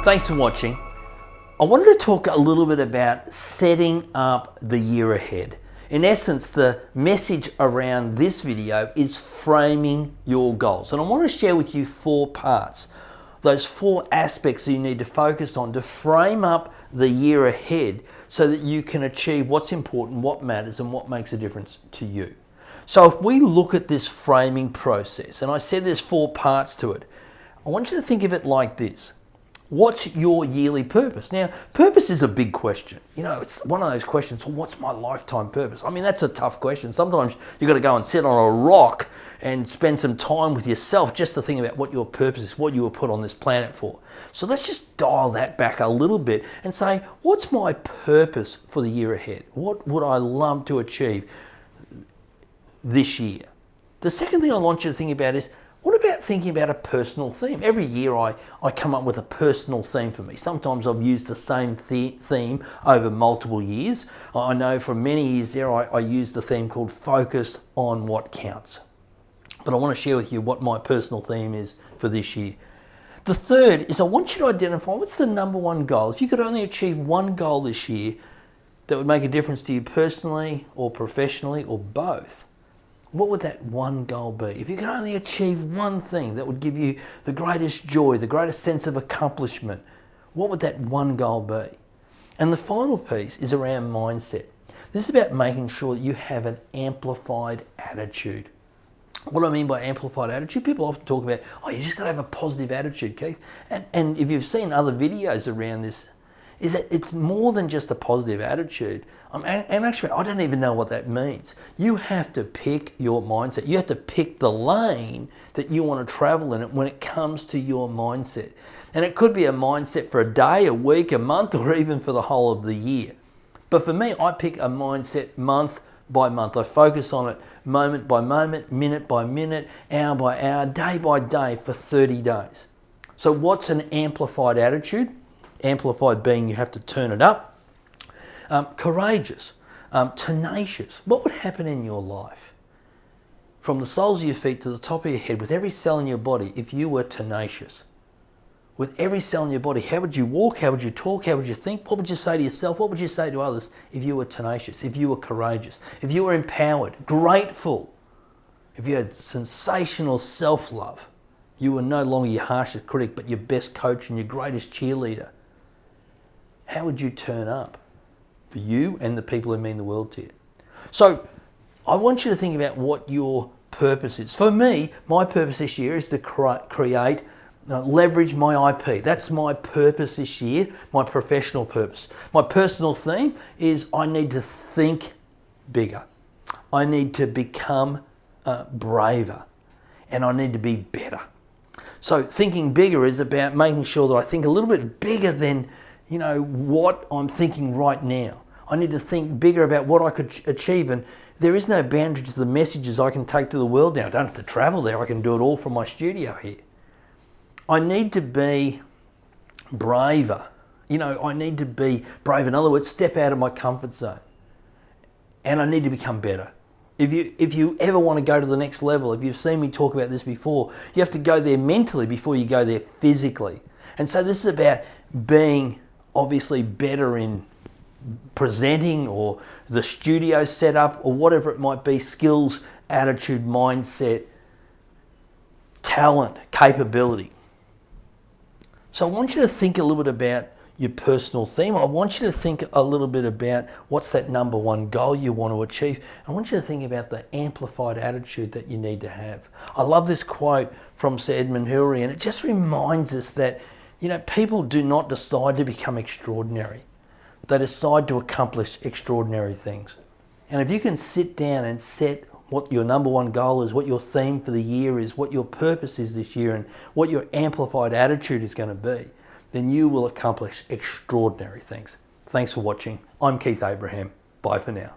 Thanks for watching. I wanted to talk a little bit about setting up the year ahead. In essence, the message around this video is framing your goals. And I want to share with you 4 parts, those 4 aspects that you need to focus on to frame up the year ahead so that you can achieve what's important, what matters, and what makes a difference to you. So if we look at this framing process, and I said there's 4 parts to it, I want you to think of it like this. What's your yearly purpose? Now, purpose is a big question. You know, it's one of those questions, well, what's my lifetime purpose? I mean, that's a tough question. Sometimes you've got to go and sit on a rock and spend some time with yourself just to think about what your purpose is, what you were put on this planet for. So let's just dial that back a little bit and say, what's my purpose for the year ahead? What would I love to achieve this year? The second thing I want you to think about is, what about thinking about a personal theme? Every year I come up with a personal theme for me. Sometimes I've used the same theme over multiple years. I know for many years there I used the theme called Focus on What Counts. But I want to share with you what my personal theme is for this year. The third is I want you to identify what's the number one goal. If you could only achieve one goal this year that would make a difference to you personally or professionally or both, what would that one goal be? If you could only achieve one thing that would give you the greatest joy, the greatest sense of accomplishment, what would that one goal be? And the final piece is around mindset. This is about making sure that you have an amplified attitude. What do I mean by amplified attitude? People often talk about, oh, you just got to have a positive attitude, Keith. And if you've seen other videos around this, is that it's more than just a positive attitude. And actually, I don't even know what that means. You have to pick your mindset. You have to pick the lane that you want to travel in it when it comes to your mindset. And it could be a mindset for a day, a week, a month, or even for the whole of the year. But for me, I pick a mindset month by month. I focus on it moment by moment, minute by minute, hour by hour, day by day for 30 days. So what's an amplified attitude? Amplified being you have to turn it up. Courageous, tenacious. What would happen in your life from the soles of your feet to the top of your head with every cell in your body if you were tenacious? With every cell in your body, how would you walk? How would you talk? How would you think? What would you say to yourself? What would you say to others if you were tenacious, if you were courageous, if you were empowered, grateful, if you had sensational self-love? You were no longer your harshest critic, but your best coach and your greatest cheerleader. How would you turn up for you and the people who mean the world to you? So I want you to think about what your purpose is. For me, my purpose this year is to create, leverage my IP. That's my purpose this year, my professional purpose. My personal theme is I need to think bigger. I need to become braver, and I need to be better. So thinking bigger is about making sure that I think a little bit bigger than what I'm thinking right now. I need to think bigger about what I could achieve, and there is no boundary to the messages I can take to the world now. I don't have to travel there. I can do it all from my studio here. I need to be braver. I need to be brave. In other words, step out of my comfort zone. And I need to become better. If you ever want to go to the next level, if you've seen me talk about this before, you have to go there mentally before you go there physically. And so this is about being obviously better in presenting or the studio setup or whatever it might be, skills, attitude, mindset, talent, capability. So I want you to think a little bit about your personal theme. I want you to think a little bit about what's that number one goal you want to achieve. I want you to think about the amplified attitude that you need to have. I love this quote from Sir Edmund Hillary, and it just reminds us that people do not decide to become extraordinary. They decide to accomplish extraordinary things. And if you can sit down and set what your number one goal is, what your theme for the year is, what your purpose is this year, and what your amplified attitude is going to be, then you will accomplish extraordinary things. Thanks for watching. I'm Keith Abraham. Bye for now.